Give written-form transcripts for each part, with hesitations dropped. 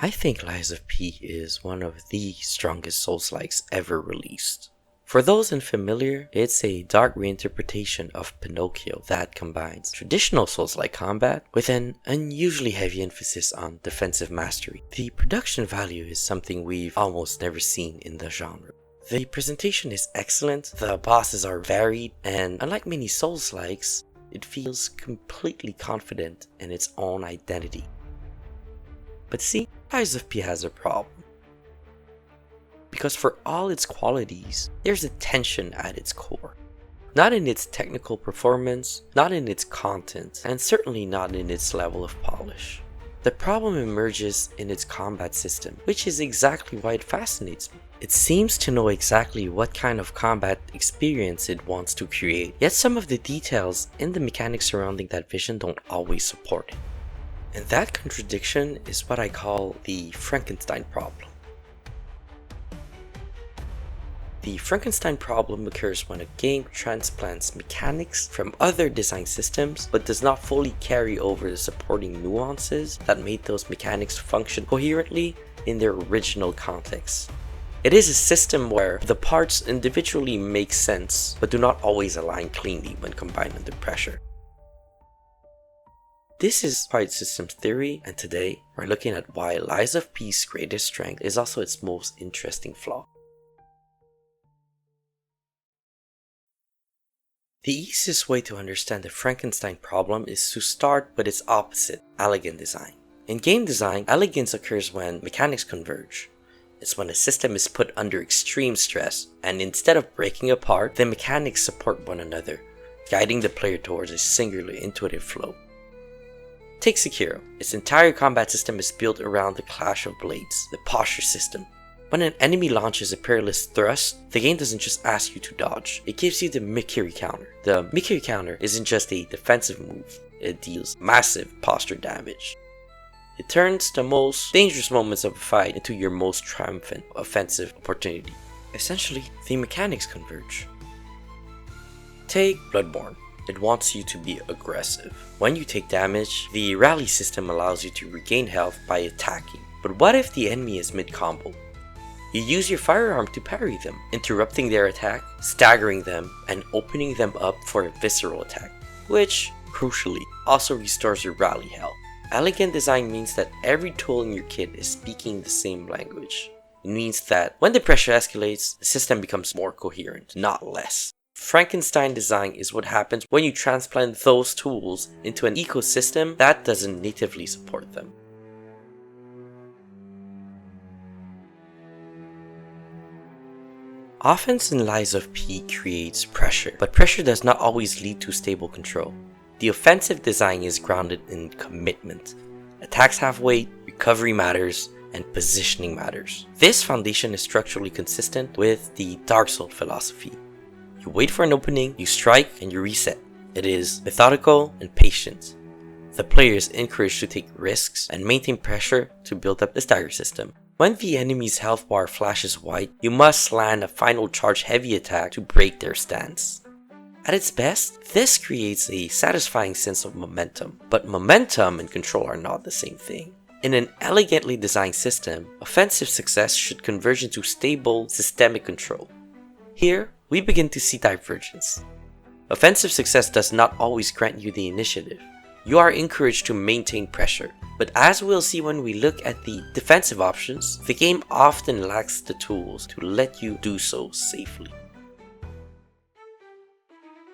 I think Lies of P is one of the strongest Souls-likes ever released. For those unfamiliar, it's a dark reinterpretation of Pinocchio that combines traditional Souls-like combat with an unusually heavy emphasis on defensive mastery. The production value is something we've almost never seen in the genre. The presentation is excellent, the bosses are varied, and unlike many Souls-likes, it feels completely confident in its own identity. But see, Lies of P has a problem. Because for all its qualities, there's a tension at its core. Not in its technical performance, not in its content, and certainly not in its level of polish. The problem emerges in its combat system, which is exactly why it fascinates me. It seems to know exactly what kind of combat experience it wants to create, yet some of the details and the mechanics surrounding that vision don't always support it. And that contradiction is what I call the Frankenstein Problem. The Frankenstein problem occurs when a game transplants mechanics from other design systems but does not fully carry over the supporting nuances that made those mechanics function coherently in their original context. It is a system where the parts individually make sense but do not always align cleanly when combined under pressure. This is Quiet Systems theory, and today we're looking at why Lies of P's greatest strength is also its most interesting flaw. The easiest way to understand the Frankenstein problem is to start with its opposite, elegant design. In game design, elegance occurs when mechanics converge. It's when a system is put under extreme stress, and instead of breaking apart, the mechanics support one another, guiding the player towards a singular intuitive flow. Take Sekiro. Its entire combat system is built around the clash of blades, the posture system. When an enemy launches a perilous thrust, the game doesn't just ask you to dodge, it gives you the Mikiri counter. The Mikiri counter isn't just a defensive move, it deals massive posture damage. It turns the most dangerous moments of a fight into your most triumphant offensive opportunity. Essentially, the mechanics converge. Take Bloodborne. It wants you to be aggressive. When you take damage, the rally system allows you to regain health by attacking. But what if the enemy is mid-combo? You use your firearm to parry them, interrupting their attack, staggering them, and opening them up for a visceral attack, which, crucially, also restores your rally health. Elegant design means that every tool in your kit is speaking the same language. It means that when the pressure escalates, the system becomes more coherent, not less. Frankenstein design is what happens when you transplant those tools into an ecosystem that doesn't natively support them. Offense in Lies of P creates pressure, but pressure does not always lead to stable control. The offensive design is grounded in commitment. Attacks have weight, recovery matters, and positioning matters. This foundation is structurally consistent with the Dark Souls philosophy. You wait for an opening, you strike, and you reset. It is methodical and patient. The player is encouraged to take risks and maintain pressure to build up the stagger system. When the enemy's health bar flashes white, you must land a final charge heavy attack to break their stance. At its best, this creates a satisfying sense of momentum, but momentum and control are not the same thing. In an elegantly designed system, offensive success should converge into stable, systemic control. Here, we begin to see divergence. Offensive success does not always grant you the initiative. You are encouraged to maintain pressure, but as we'll see when we look at the defensive options, the game often lacks the tools to let you do so safely.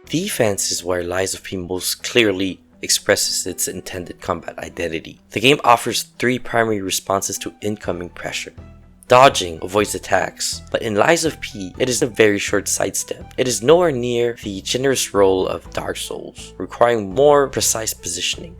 Defense is where Lies of P most clearly expresses its intended combat identity. The game offers three primary responses to incoming pressure. Dodging avoids attacks, but in Lies of P, it is a very short sidestep. It is nowhere near the generous role of Dark Souls, requiring more precise positioning.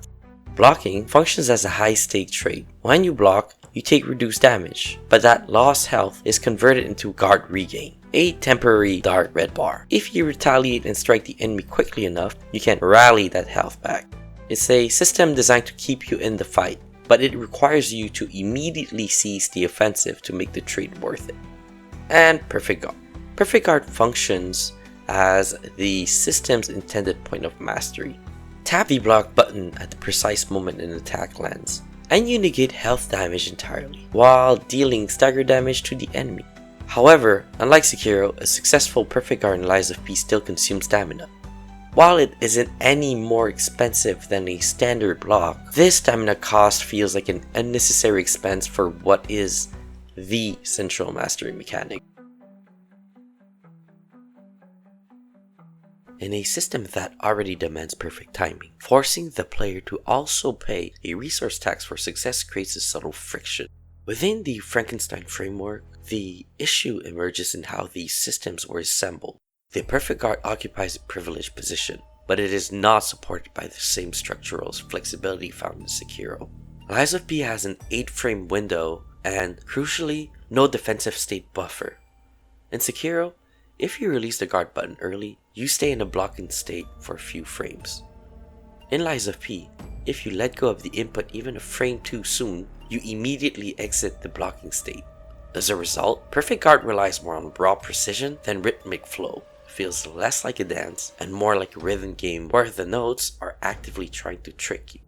Blocking functions as a high-stake trait. When you block, you take reduced damage, but that lost health is converted into guard regain, a temporary dark red bar. If you retaliate and strike the enemy quickly enough, you can rally that health back. It's a system designed to keep you in the fight, but it requires you to immediately seize the offensive to make the trade worth it. And Perfect Guard. Perfect Guard functions as the system's intended point of mastery. Tap the block button at the precise moment an attack lands, and you negate health damage entirely, while dealing stagger damage to the enemy. However, unlike Sekiro, a successful Perfect Guard in Lies of P still consumes stamina. While it isn't any more expensive than a standard block, this stamina cost feels like an unnecessary expense for what is the central mastery mechanic. In a system that already demands perfect timing, forcing the player to also pay a resource tax for success creates a subtle friction. Within the Frankenstein framework, the issue emerges in how these systems were assembled. The Perfect Guard occupies a privileged position, but it is not supported by the same structural flexibility found in Sekiro. Lies of P has an 8-frame window and, crucially, no defensive state buffer. In Sekiro, if you release the guard button early, you stay in a blocking state for a few frames. In Lies of P, if you let go of the input even a frame too soon, you immediately exit the blocking state. As a result, Perfect Guard relies more on raw precision than rhythmic flow. It feels less like a dance and more like a rhythm game where the notes are actively trying to trick you.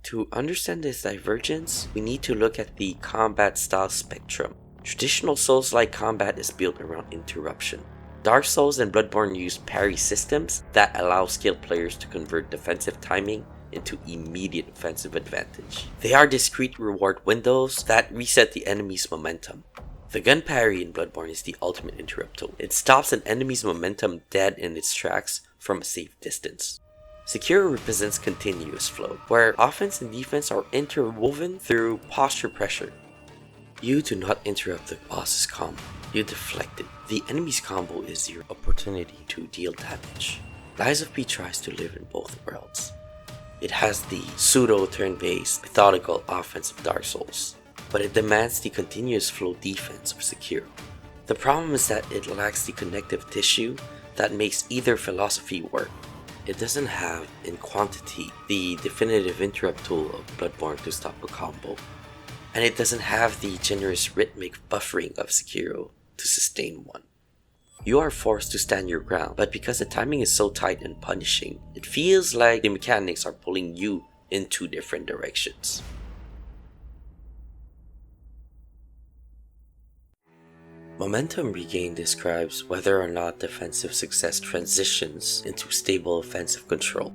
To understand this divergence, we need to look at the combat style spectrum. Traditional Souls-like combat is built around interruption. Dark Souls and Bloodborne use parry systems that allow skilled players to convert defensive timing into immediate offensive advantage. They are discrete reward windows that reset the enemy's momentum. The gun parry in Bloodborne is the ultimate interrupt tool. It stops an enemy's momentum dead in its tracks from a safe distance. Sekiro represents continuous flow, where offense and defense are interwoven through posture pressure. You do not interrupt the boss's combo, you deflect it. The enemy's combo is your opportunity to deal damage. Lies of P tries to live in both worlds. It has the pseudo turn-based, methodical offense of Dark Souls, but it demands the continuous flow defense of Sekiro. The problem is that it lacks the connective tissue that makes either philosophy work. It doesn't have, in quantity, the definitive interrupt tool of Bloodborne to stop a combo, and it doesn't have the generous rhythmic buffering of Sekiro to sustain one. You are forced to stand your ground, but because the timing is so tight and punishing, it feels like the mechanics are pulling you in two different directions. Momentum regain describes whether or not defensive success transitions into stable offensive control.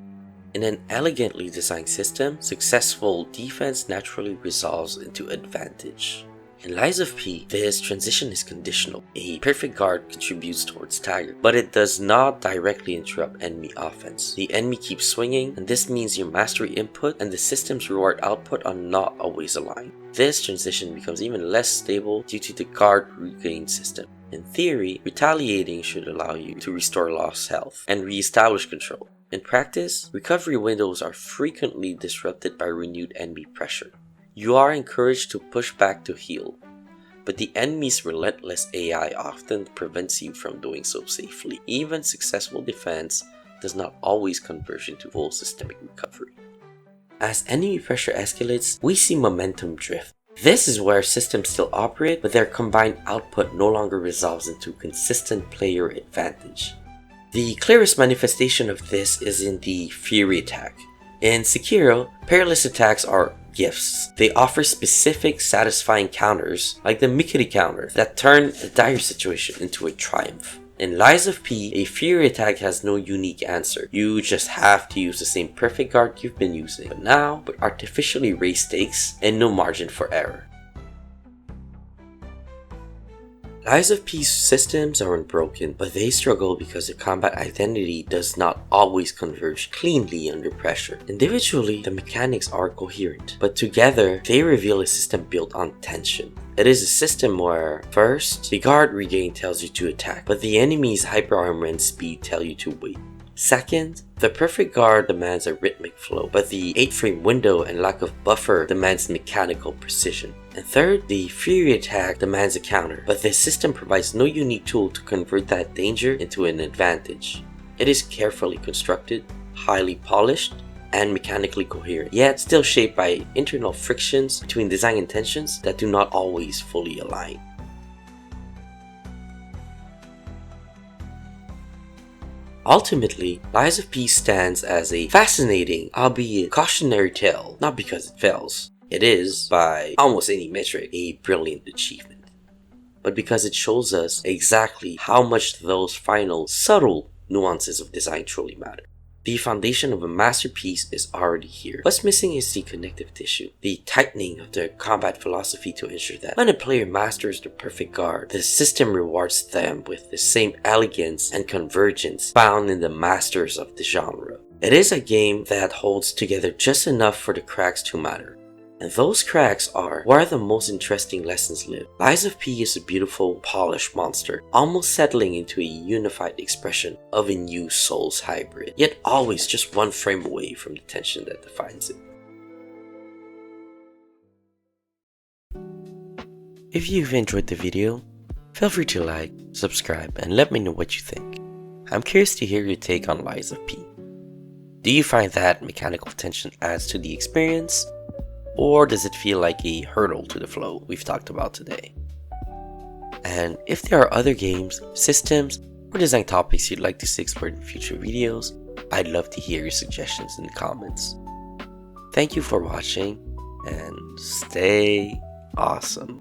In an elegantly designed system, successful defense naturally resolves into advantage. In Lies of P, this transition is conditional. A Perfect Guard contributes towards stagger, but it does not directly interrupt enemy offense. The enemy keeps swinging, and this means your mastery input and the system's reward output are not always aligned. This transition becomes even less stable due to the guard regain system. In theory, retaliating should allow you to restore lost health and re-establish control. In practice, recovery windows are frequently disrupted by renewed enemy pressure. You are encouraged to push back to heal, but the enemy's relentless AI often prevents you from doing so safely. Even successful defense does not always converge into full systemic recovery. As enemy pressure escalates, we see momentum drift. This is where systems still operate, but their combined output no longer resolves into consistent player advantage. The clearest manifestation of this is in the Fury attack. In Sekiro, perilous attacks are gifts. They offer specific, satisfying counters, like the Mikiri counter, that turn a dire situation into a triumph. In Lies of P, a Fury attack has no unique answer. You just have to use the same Perfect Guard you've been using, but now with artificially raised stakes and no margin for error. Lies of P's systems are unbroken, but they struggle because the combat identity does not always converge cleanly under pressure. Individually, the mechanics are coherent, but together, they reveal a system built on tension. It is a system where, first, the guard regain tells you to attack, but the enemy's hyper armor and speed tell you to wait. Second, the Perfect Guard demands a rhythmic flow, but the 8-frame window and lack of buffer demands mechanical precision. And third, the Fury attack demands a counter, but the system provides no unique tool to convert that danger into an advantage. It is carefully constructed, highly polished, and mechanically coherent, yet still shaped by internal frictions between design intentions that do not always fully align. Ultimately, Lies of P stands as a fascinating, albeit cautionary tale, not because it fails, It is, by almost any metric, a brilliant achievement. But because it shows us exactly how much those final, subtle nuances of design truly matter. The foundation of a masterpiece is already here. What's missing is the connective tissue, the tightening of the combat philosophy to ensure that when a player masters the perfect guard, the system rewards them with the same elegance and convergence found in the masters of the genre. It is a game that holds together just enough for the cracks to matter. And those cracks are where the most interesting lessons live. Lies of P is a beautiful, polished monster, almost settling into a unified expression of a new Souls hybrid, yet always just one frame away from the tension that defines it. If you've enjoyed the video, feel free to like, subscribe, and let me know what you think. I'm curious to hear your take on Lies of P. Do you find that mechanical tension adds to the experience? Or does it feel like a hurdle to the flow we've talked about today? And if there are other games, systems, or design topics you'd like to see explored in future videos, I'd love to hear your suggestions in the comments. Thank you for watching, and stay awesome.